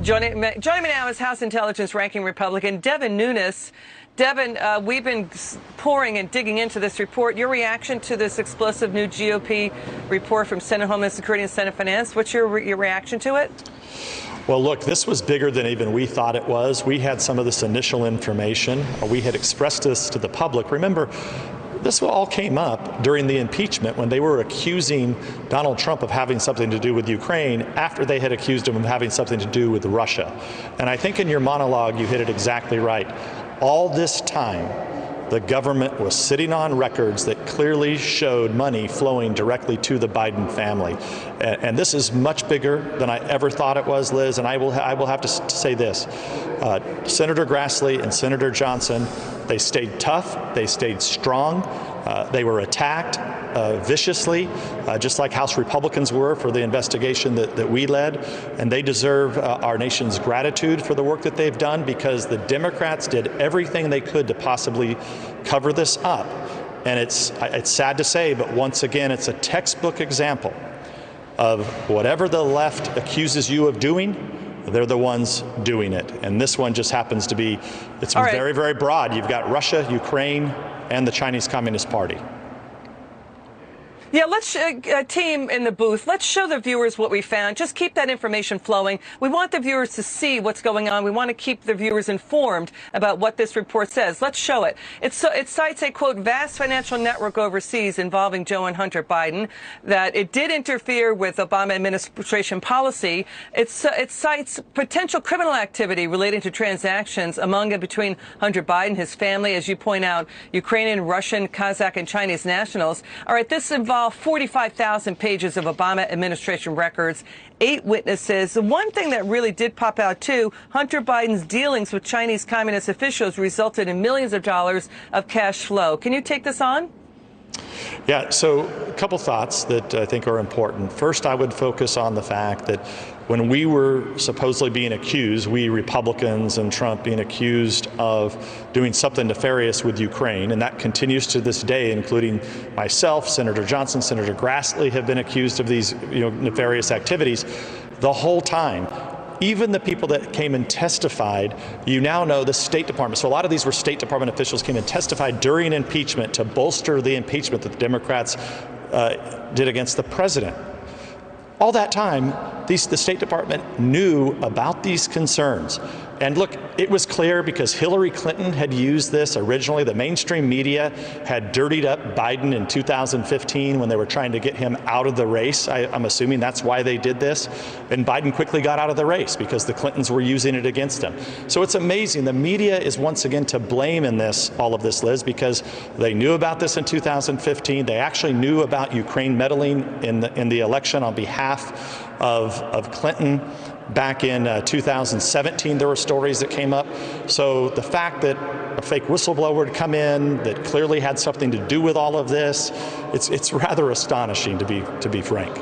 Joining me now is House Intelligence Ranking Republican Devin Nunes. Devin, we've been pouring and digging into this report. Your reaction to this explosive new GOP report from Senate Homeland Security and Senate Finance, what's your reaction to it? Well, look, this was bigger than even we thought it was. We had some of this initial information. We had expressed this to the public. Remember, this all came up during the impeachment when they were accusing Donald Trump of having something to do with Ukraine after they had accused him of having something to do with Russia. And I think in your monologue, you hit it exactly right. All this time, the government was sitting on records that clearly showed money flowing directly to the Biden family. And this is much bigger than I ever thought it was, Liz, and I will have to say this. Senator Grassley and Senator Johnson, they stayed tough, they stayed strong, they were attacked viciously, just like House Republicans were for the investigation that we led, and they deserve our nation's gratitude for the work that they've done, because the Democrats did everything they could to possibly cover this up. And it's sad to say, but once again, it's a textbook example of whatever the left accuses you of doing, they're the ones doing it. And this one just happens to be, it's very, very broad. You've got Russia, Ukraine, and the Chinese Communist Party. Yeah, let's, team in the booth, let's show the viewers what we found. Just keep that information flowing. We want the viewers to see what's going on. We want to keep the viewers informed about what this report says. Let's show it. It cites a, quote, vast financial network overseas involving Joe and Hunter Biden, that it did interfere with Obama administration policy. It cites potential criminal activity relating to transactions among and between Hunter Biden, his family, as you point out, Ukrainian, Russian, Kazakh, and Chinese nationals. All right, this involves 45,000 pages of Obama administration records, 8 witnesses. The one thing that really did pop out, too, Hunter Biden's dealings with Chinese communist officials resulted in millions of dollars of cash flow. Can you take this on? Yeah, so a couple thoughts that I think are important. First, I would focus on the fact that when we were supposedly being accused, we Republicans and Trump being accused of doing something nefarious with Ukraine, and that continues to this day, including myself, Senator Johnson, Senator Grassley have been accused of these nefarious activities the whole time. Even the people that came and testified, you now know the State Department. So a lot of these were State Department officials came and testified during impeachment to bolster the impeachment that the Democrats did against the president. All that time, the State Department knew about these concerns. And look, it was clear because Hillary Clinton had used this originally. The mainstream media had dirtied up Biden in 2015 when they were trying to get him out of the race. I'm assuming that's why they did this. And Biden quickly got out of the race because the Clintons were using it against him. So it's amazing. The media is once again to blame in all of this, Liz, because they knew about this in 2015. They actually knew about Ukraine meddling in the election on behalf of Clinton. Back in 2017, there were stories that came up. So the fact that a fake whistleblower would come in that clearly had something to do with all of this, it's rather astonishing, to be frank.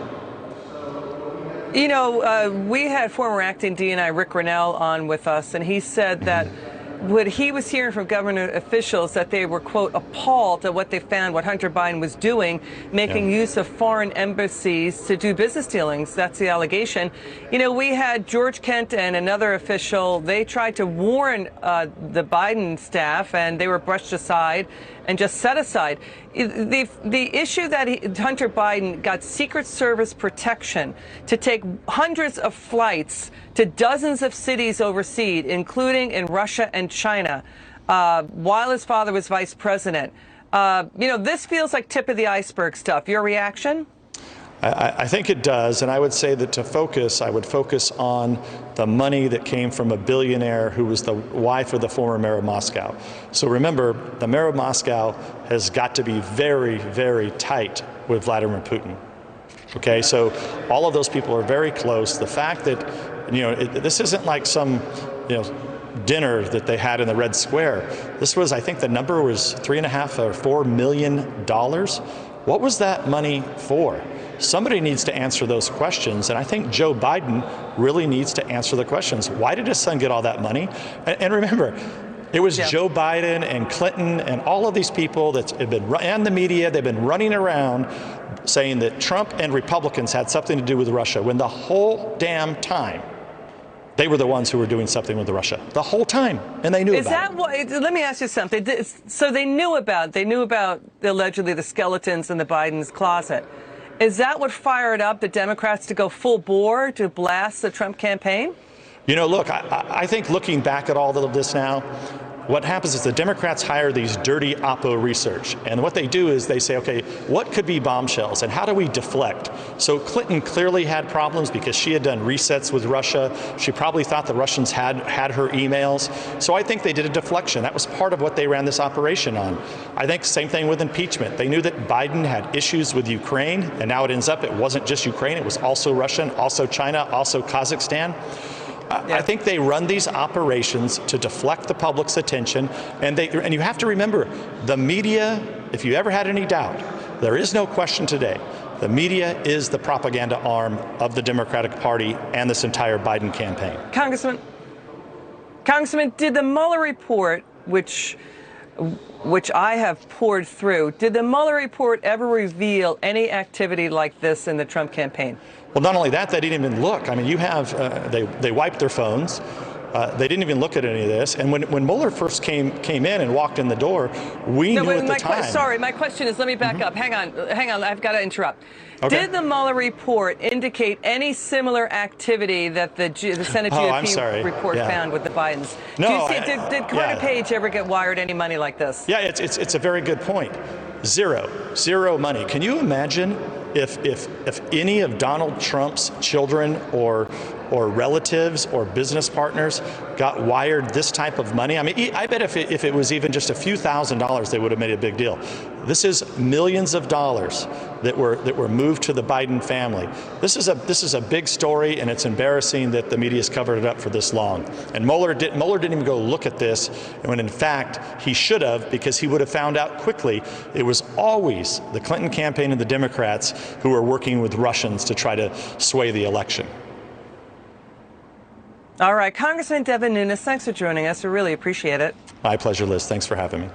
You know, we had former acting DNI Rick Grinnell on with us, and he said that what he was hearing from government officials, that they were, quote, appalled at what they found, what Hunter Biden was doing, making use of foreign embassies to do business dealings. That's the allegation. You know, we had George Kent and another official. They tried to warn the Biden staff, and they were brushed aside and just set aside. The issue that Hunter Biden got Secret Service protection to take hundreds of flights to dozens of cities overseas, including in Russia and China, while his father was vice president. This feels like tip of the iceberg stuff. Your reaction? I think it does, and I would say that I would focus on the money that came from a billionaire who was the wife of the former mayor of Moscow. So remember, the mayor of Moscow has got to be very, very tight with Vladimir Putin. Okay, so all of those people are very close. The fact that, this isn't like some, dinner that they had in the Red Square. This was, I think the number was $3.5 or $4 million. What was that money for? Somebody needs to answer those questions, and I think Joe Biden really needs to answer the questions. Why did his son get all that money? And remember, it was Joe Biden and Clinton and all of these people that have been, and the media, they've been running around saying that Trump and Republicans had something to do with Russia, when the whole damn time They were the ones who were doing something with Russia the whole time, and they knew about it. Is that what? Let me ask you something. So they knew about allegedly the skeletons in the Biden's closet. Is that what fired up the Democrats to go full bore to blast the Trump campaign? You know, look, I think looking back at all of this now, what happens is the Democrats hire these dirty Oppo research. And what they do is they say, okay, what could be bombshells and how do we deflect? So Clinton clearly had problems because she had done resets with Russia. She probably thought the Russians had her emails. So I think they did a deflection. That was part of what they ran this operation on. I think same thing with impeachment. They knew that Biden had issues with Ukraine, and now it ends up it wasn't just Ukraine, it was also Russia, also China, also Kazakhstan. I think they run these operations to deflect the public's attention, and you have to remember, the media, if you ever had any doubt, there is no question today, the media is the propaganda arm of the Democratic Party and this entire Biden campaign. Congressman, did the Mueller report, which I have poured through, did the Mueller report ever reveal any activity like this in the Trump campaign? Well, not only that, they didn't even look. I mean, you have, they wiped their phones. They didn't even look at any of this. And when Mueller first came in and walked in the door, we knew at the time. Sorry, my question is, let me back up. Hang on, I've got to interrupt. Okay. Did the Mueller report indicate any similar activity that the Senate GOP report found with the Bidens? No. Did Carter Page ever get wired any money like this? Yeah, it's a very good point. Zero money. Can you imagine if any of Donald Trump's children or relatives or business partners got wired this type of money? I mean, I bet if it was even just a few $1,000s, they would have made a big deal. This is millions of dollars that were moved to the Biden family. This is a big story, and it's embarrassing that the media's covered it up for this long. And Mueller didn't even go look at this, when in fact he should have, because he would have found out quickly it was always the Clinton campaign and the Democrats who were working with Russians to try to sway the election. All right, Congressman Devin Nunes, thanks for joining us. We really appreciate it. My pleasure, Liz. Thanks for having me.